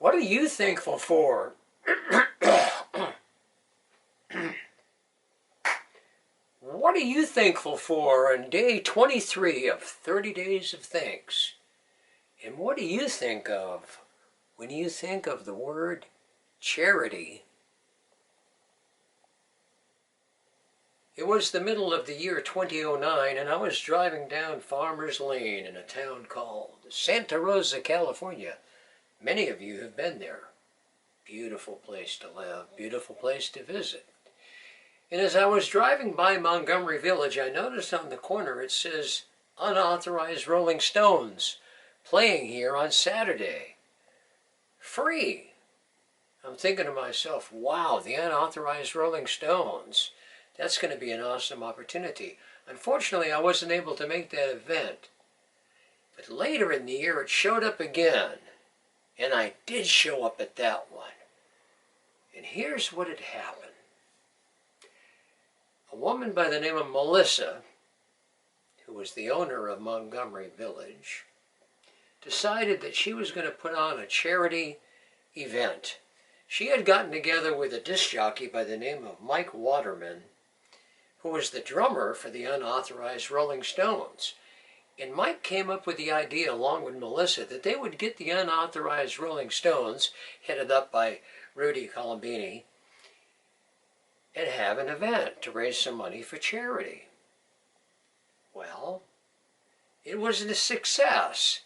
What are you thankful for? What are you thankful for on day 23 of 30 Days of Thanks? And what do you think of when you think of the word charity? It was the middle of the year 2009, and I was driving down Farmers Lane in a town called Santa Rosa, California. Many of you have been there. Beautiful place to live, beautiful place to visit. And as I was driving by Montgomery Village, I noticed on the corner it says unauthorized Rolling Stones playing here on Saturday. Free. I'm thinking to myself, wow, the unauthorized Rolling Stones. That's going to be an awesome opportunity. Unfortunately, I wasn't able to make that event. But later in the year, it showed up again. And I did show up at that one. And here's what had happened. A woman by the name of Melissa, who was the owner of Montgomery Village, decided that she was going to put on a charity event. She had gotten together with a disc jockey by the name of Mike Waterman, who was the drummer for the unauthorized Rolling Stones. And Mike came up with the idea, along with Melissa, that they would get the unauthorized Rolling Stones, headed up by Rudy Colombini, and have an event to raise some money for charity. Well, it was a success,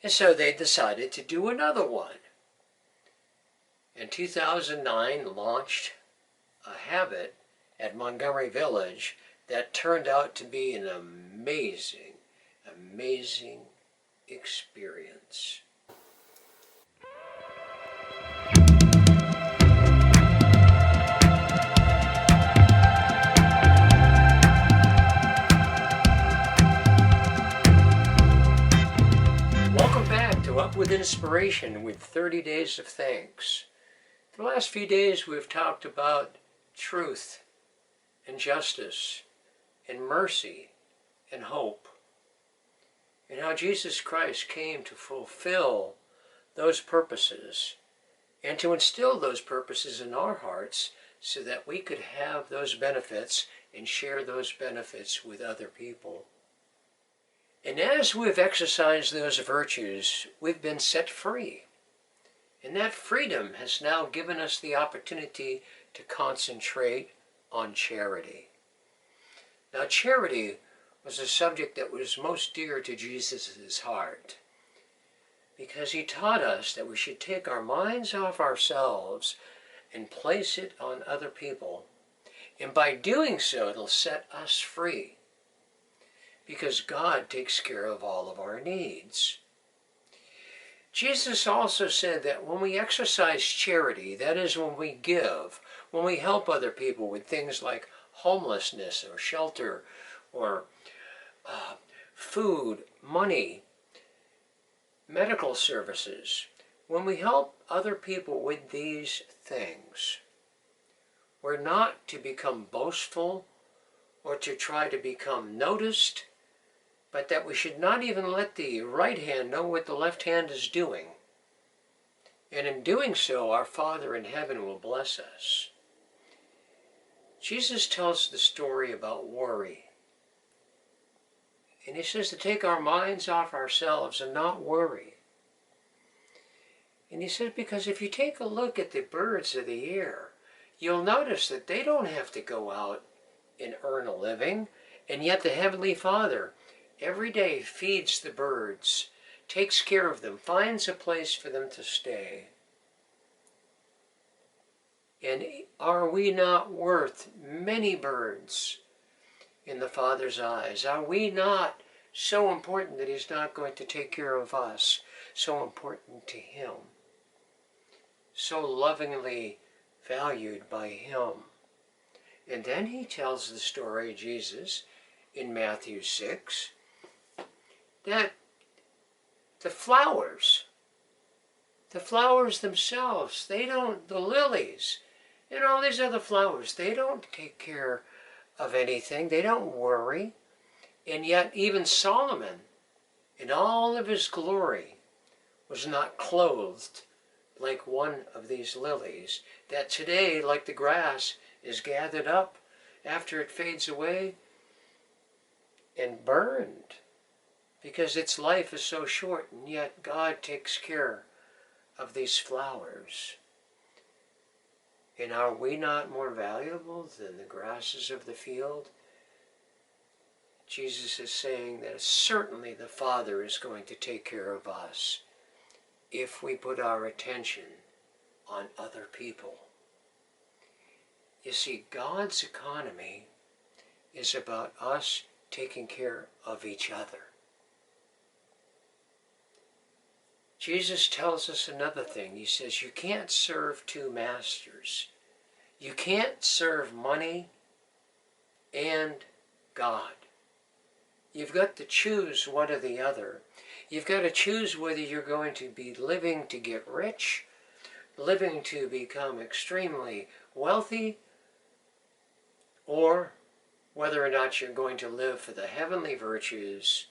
and so they decided to do another one. In 2009, launched a habit at Montgomery Village that turned out to be an amazing experience. Welcome back to Up with Inspiration with 30 Days of Thanks. For the last few days we've talked about truth and justice and mercy and hope, and how Jesus Christ came to fulfill those purposes and to instill those purposes in our hearts so that we could have those benefits and share those benefits with other people. And as we've exercised those virtues, we've been set free. And that freedom has now given us the opportunity to concentrate on charity. Now, charity was a subject that was most dear to Jesus' heart, because he taught us that we should take our minds off ourselves and place it on other people. And by doing so, it'll set us free, because God takes care of all of our needs. Jesus also said that when we exercise charity, that is when we give, when we help other people with things like homelessness or shelter or food, money, medical services, when we help other people with these things, we're not to become boastful or to try to become noticed, but that we should not even let the right hand know what the left hand is doing. And in doing so, our Father in heaven will bless us. Jesus tells the story about worry. And he says to take our minds off ourselves and not worry. And he says, because if you take a look at the birds of the air, you'll notice that they don't have to go out and earn a living, and yet the Heavenly Father every day feeds the birds, takes care of them, finds a place for them to stay. And are we not worth many birds in the Father's eyes? Are we not so important that he's not going to take care of us? So important to him. So lovingly valued by him. And then he tells the story, Jesus, in Matthew 6, that the flowers themselves, the lilies, and all these other flowers, they don't take care of anything. They don't worry. And yet even Solomon, in all of his glory, was not clothed like one of these lilies, that today, like the grass, is gathered up after it fades away and burned, because its life is so short, and yet God takes care of these flowers. And are we not more valuable than the grasses of the field? Jesus is saying that certainly the Father is going to take care of us if we put our attention on other people. You see, God's economy is about us taking care of each other. Jesus tells us another thing. He says, you can't serve two masters. You can't serve money and God. You've got to choose one or the other. You've got to choose whether you're going to be living to get rich, living to become extremely wealthy, or whether or not you're going to live for the heavenly virtues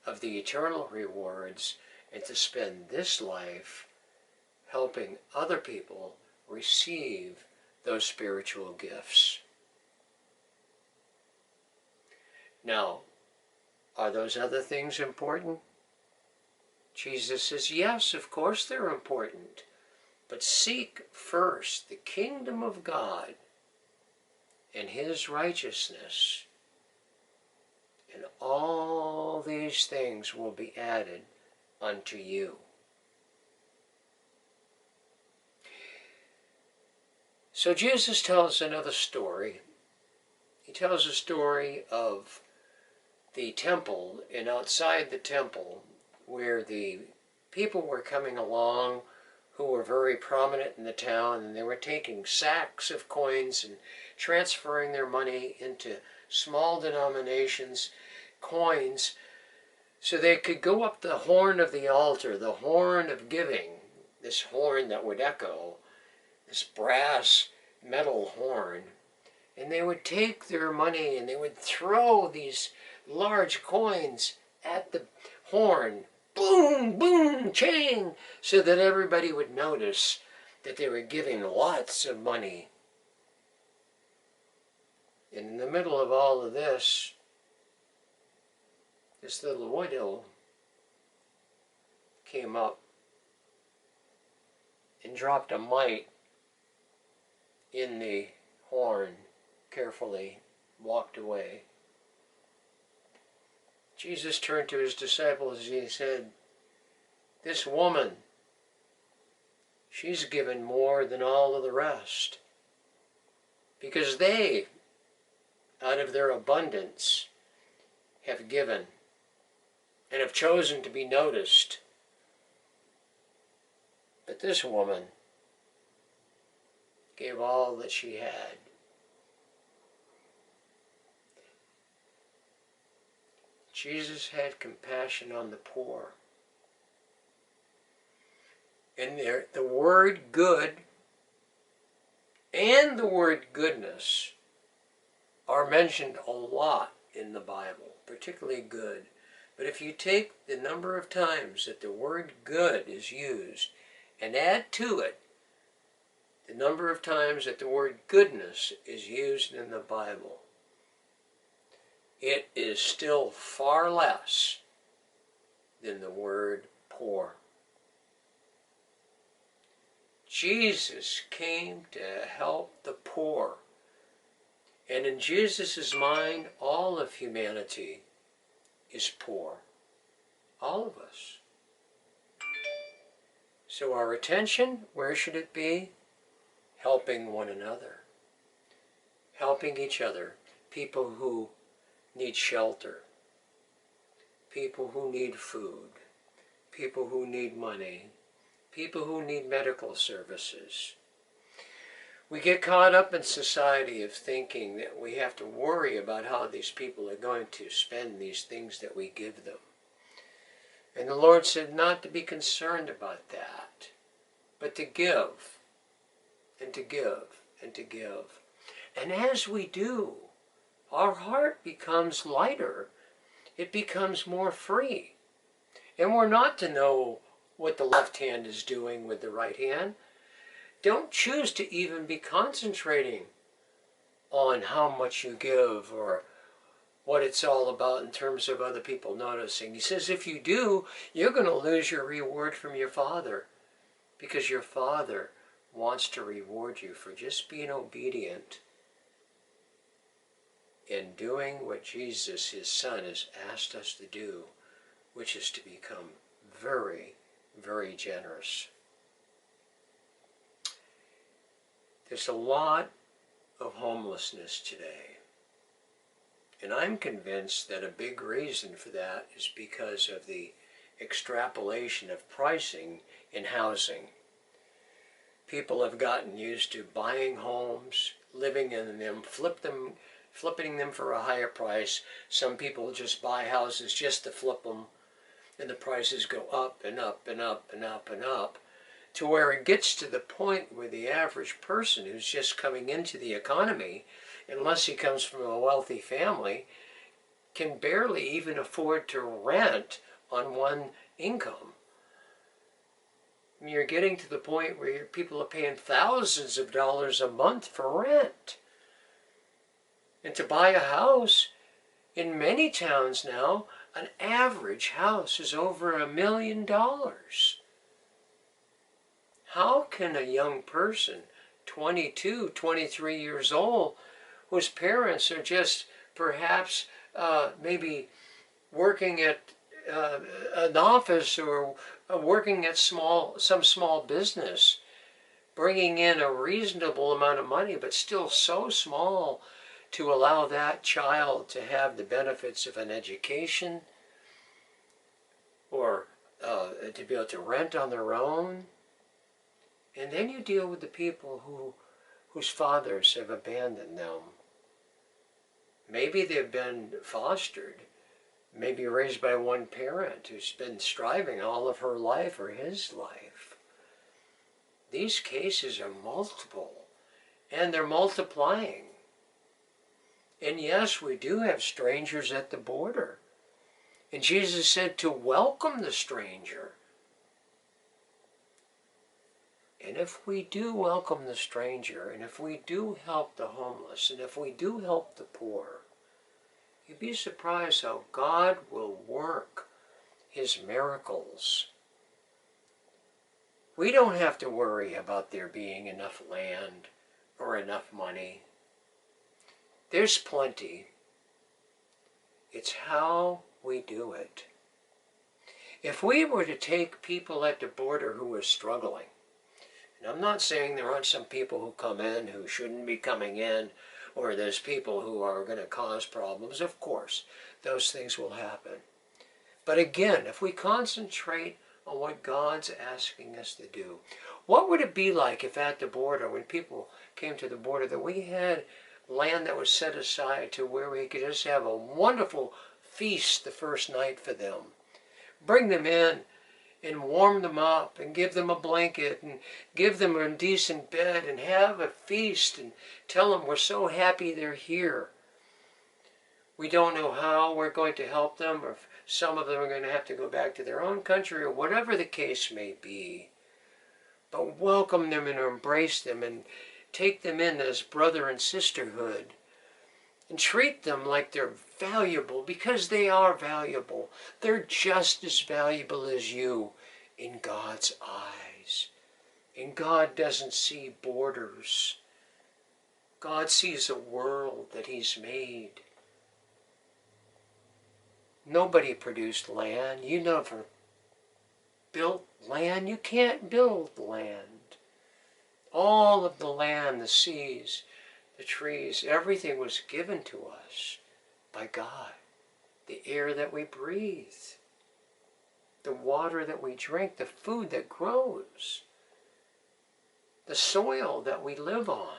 of the eternal rewards and to spend this life helping other people receive those spiritual gifts. Now, are those other things important? Jesus says, yes, of course they're important. But seek first the kingdom of God and his righteousness, and all these things will be added unto you. So Jesus tells another story. He tells a story of the temple, and outside the temple, where the people were coming along who were very prominent in the town, and they were taking sacks of coins and transferring their money into small denominations, coins, so they could go up the horn of the altar, the horn of giving, this horn that would echo, this brass metal horn, and they would take their money and they would throw these large coins at the horn, boom, boom, chang, so that everybody would notice that they were giving lots of money. And in the middle of all of this little widow came up and dropped a mite in the horn, carefully walked away. Jesus turned to his disciples and he said, this woman, she's given more than all of the rest, because they, out of their abundance, have given and have chosen to be noticed. But this woman gave all that she had. Jesus had compassion on the poor. And the word good and the word goodness are mentioned a lot in the Bible, particularly good. But if you take the number of times that the word good is used and add to it the number of times that the word goodness is used in the Bible, it is still far less than the word poor. Jesus came to help the poor. And in Jesus' mind, all of humanity is poor. All of us. So our attention, where should it be? Helping one another. Helping each other. People who need shelter. People who need food. People who need money. People who need medical services. We get caught up in society of thinking that we have to worry about how these people are going to spend these things that we give them. And the Lord said not to be concerned about that, but to give, and to give, and to give. And as we do, our heart becomes lighter. It becomes more free. And we're not to know what the left hand is doing with the right hand. Don't choose to even be concentrating on how much you give or what it's all about in terms of other people noticing. He says if you do, you're going to lose your reward from your Father, because your Father wants to reward you for just being obedient in doing what Jesus, his Son, has asked us to do, which is to become very, very generous. There's a lot of homelessness today. And I'm convinced that a big reason for that is because of the extrapolation of pricing in housing. People have gotten used to buying homes, living in them, flipping them for a higher price. Some people just buy houses just to flip them, and the prices go up and up and up and up and up, to where it gets to the point where the average person who's just coming into the economy, unless he comes from a wealthy family, can barely even afford to rent on one income. And you're getting to the point where people are paying thousands of dollars a month for rent. And to buy a house, in many towns now, an average house is over $1 million. How can a young person, 22, 23 years old, whose parents are just perhaps maybe working at an office or working at some small business, bringing in a reasonable amount of money, but still so small to allow that child to have the benefits of an education or to be able to rent on their own? And then you deal with the people whose fathers have abandoned them. Maybe they've been fostered, maybe raised by one parent who's been striving all of her life or his life. These cases are multiple, and they're multiplying. And yes, we do have strangers at the border. And Jesus said to welcome the stranger. And if we do welcome the stranger, and if we do help the homeless, and if we do help the poor, you'd be surprised how God will work his miracles. We don't have to worry about there being enough land or enough money. There's plenty. It's how we do it. If we were to take people at the border who are struggling, and I'm not saying there aren't some people who come in who shouldn't be coming in, or there's people who are going to cause problems. Of course, those things will happen. But again, if we concentrate on what God's asking us to do, what would it be like if at the border, when people came to the border, that we had land that was set aside to where we could just have a wonderful feast the first night for them? Bring them in and warm them up and give them a blanket and give them a decent bed and have a feast and tell them we're so happy they're here. We don't know how we're going to help them, or if some of them are going to have to go back to their own country, or whatever the case may be. But welcome them and embrace them and take them in as brother and sisterhood. And treat them like they're valuable, because they are valuable. They're just as valuable as you in God's eyes. And God doesn't see borders. God sees a world that he's made. Nobody produced land. You never built land. You can't build land. All of the land, the seas, the trees, everything was given to us by God. The air that we breathe, the water that we drink, the food that grows, the soil that we live on.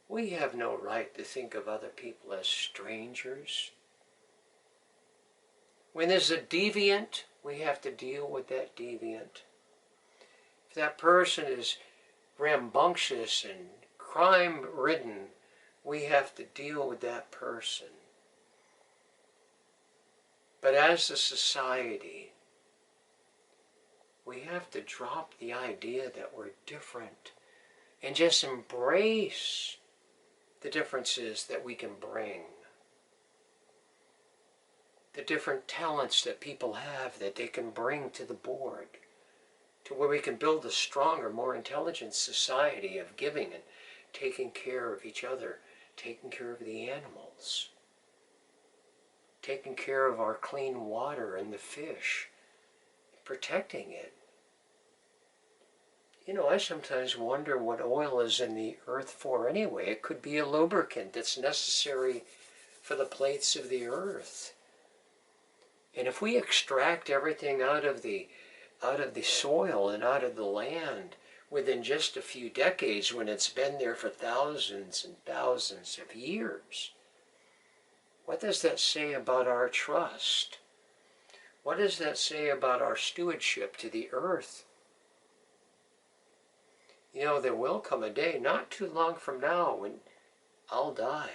We have no right to think of other people as strangers. When there's a deviant, we have to deal with that deviant. If that person is rambunctious and crime-ridden, we have to deal with that person. But as a society, We have to drop the idea that we're different and just embrace the differences that we can bring. The different talents that people have that they can bring to the board, to where we can build a stronger, more intelligent society of giving and taking care of each other, taking care of the animals, taking care of our clean water and the fish, protecting it. You know, I sometimes wonder what oil is in the earth for anyway. It could be a lubricant that's necessary for the plates of the earth. And if we extract everything out of the soil and out of the land within just a few decades, when it's been there for thousands and thousands of years, what does that say about our trust? What does that say about our stewardship to the earth? You know, there will come a day, not too long from now, when I'll die.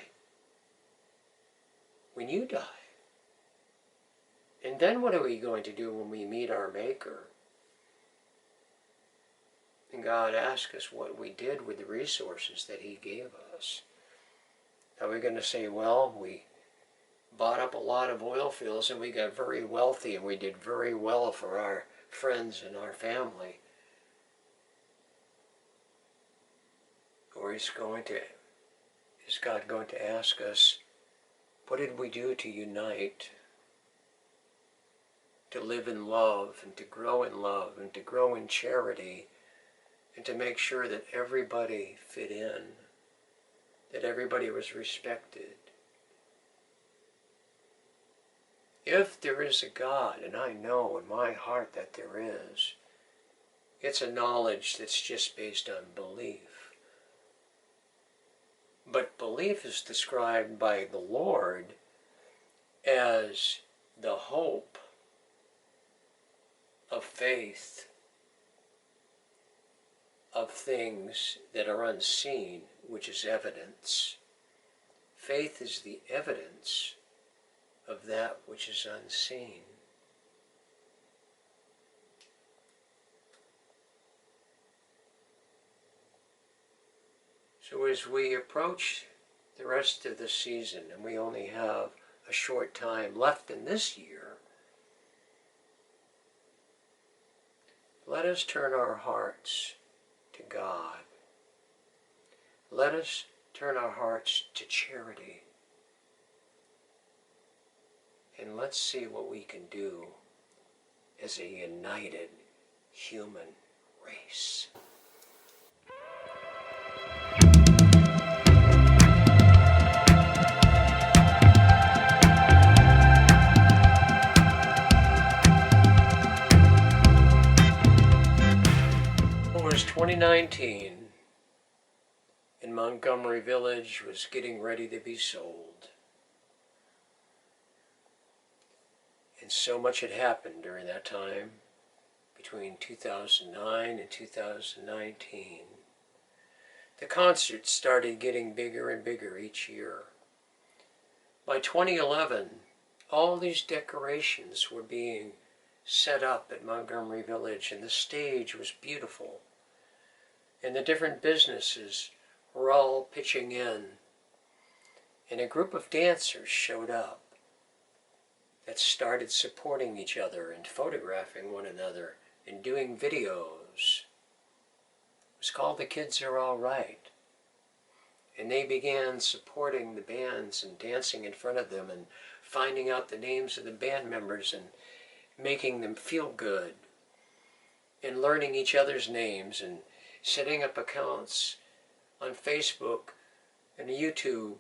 When you die. And then what are we going to do when we meet our Maker? And God asks us what we did with the resources that He gave us. Are we going to say, well, we bought up a lot of oil fields and we got very wealthy and we did very well for our friends and our family? Or is God going to ask us, what did we do to unite, to live in love, and to grow in charity, and to make sure that everybody fit in, that everybody was respected? If there is a God, and I know in my heart that there is, it's a knowledge that's just based on belief. But belief is described by the Lord as the hope of faith of things that are unseen, which is evidence. Faith is the evidence of that which is unseen. So as we approach the rest of the season, and we only have a short time left in this year, let us turn our hearts to God. Let us turn our hearts to charity. And let's see what we can do as a united human race. It was 2019, and Montgomery Village was getting ready to be sold. And so much had happened during that time, between 2009 and 2019. The concerts started getting bigger and bigger each year. By 2011, all these decorations were being set up at Montgomery Village, and the stage was beautiful. And the different businesses were all pitching in. And a group of dancers showed up that started supporting each other and photographing one another and doing videos. It was called The Kids Are All Right. And they began supporting the bands and dancing in front of them and finding out the names of the band members and making them feel good and learning each other's names and setting up accounts on Facebook and YouTube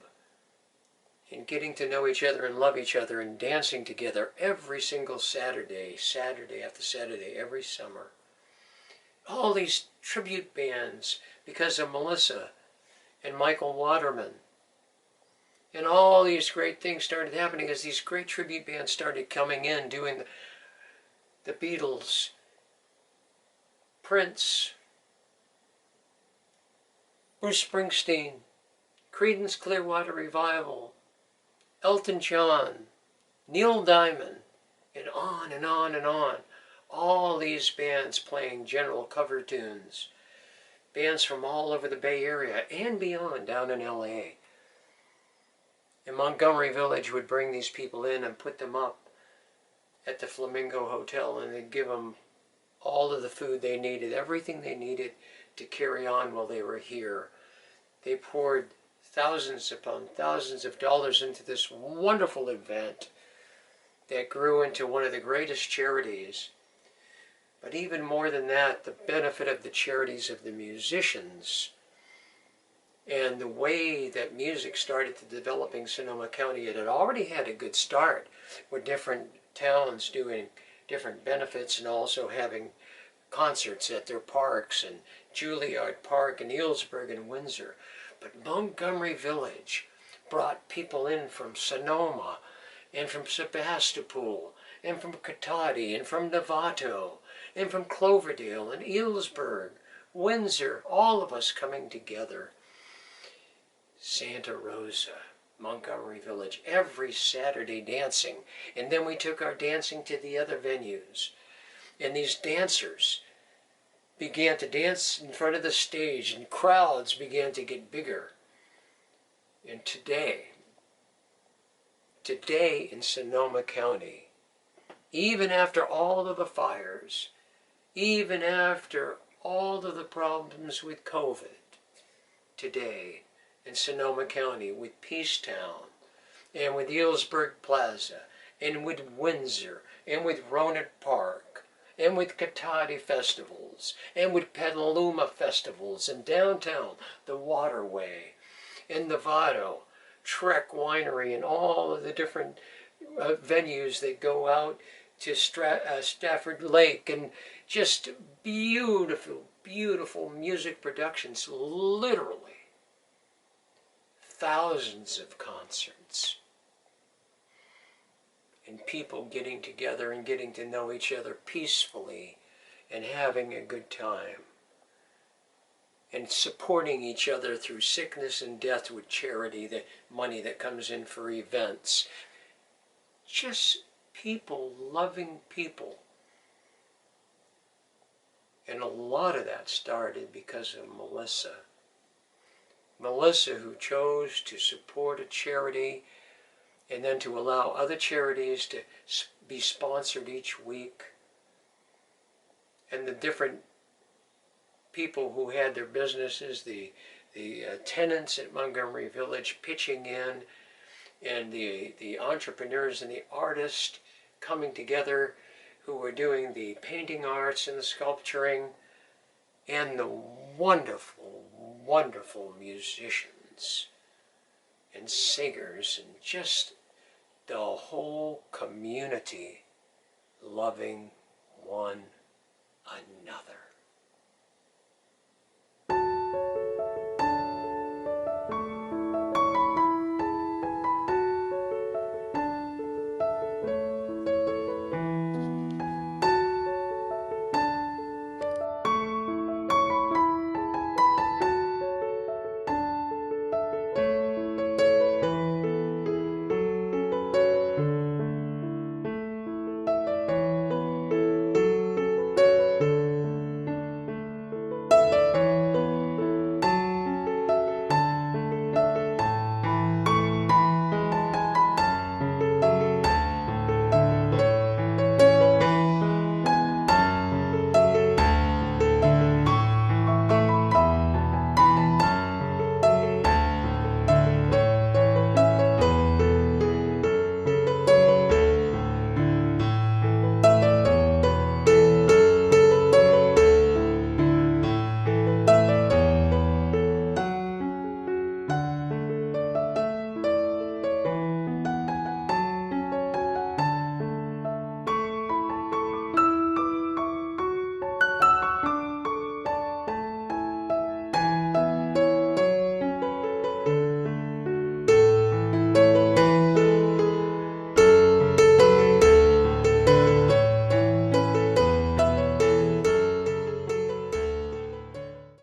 and getting to know each other and love each other and dancing together every single Saturday, Saturday after Saturday, every summer. All these tribute bands because of Melissa and Michael Waterman. And all these great things started happening as these great tribute bands started coming in, doing the Beatles, Prince, Bruce Springsteen, Creedence Clearwater Revival, Elton John, Neil Diamond, and on and on and on. all these bands playing general cover tunes, bands from all over the Bay Area and beyond down in LA. And Montgomery Village would bring these people in and put them up at the Flamingo Hotel, and they'd give them all of the food they needed, everything they needed to carry on while they were here. They poured thousands upon thousands of dollars into this wonderful event that grew into one of the greatest charities. But even more than that, the benefit of the charities of the musicians and the way that music started to develop in Sonoma County. It had already had a good start with different towns doing different benefits and also having concerts at their parks, and Juilliard Park and Ealsburg and Windsor. But Montgomery Village brought people in from Sonoma and from Sebastopol and from Cotati and from Novato and from Cloverdale and Ealsburg, Windsor, all of us coming together. Santa Rosa, Montgomery Village, every Saturday dancing. And then we took our dancing to the other venues. And these dancers began to dance in front of the stage, and crowds began to get bigger. And today in Sonoma County, even after all of the fires, even after all of the problems with COVID, today in Sonoma County with Peacetown, and with Ealsburg Plaza, and with Windsor, and with Rohnert Park, and with Cotati festivals, and with Petaluma festivals, and downtown, the Waterway, and Novato, Trek Winery, and all of the different venues that go out to Stafford Lake, and just beautiful, beautiful music productions, literally thousands of concerts, and people getting together and getting to know each other peacefully and having a good time, and supporting each other through sickness and death with charity, the money that comes in for events. Just people loving people. And a lot of that started because of Melissa. Melissa, who chose to support a charity and then to allow other charities to be sponsored each week. And the different people who had their businesses, the tenants at Montgomery Village pitching in, and the entrepreneurs and the artists coming together who were doing the painting arts and the sculpturing, and the wonderful, wonderful musicians and singers, and just the whole community loving one another.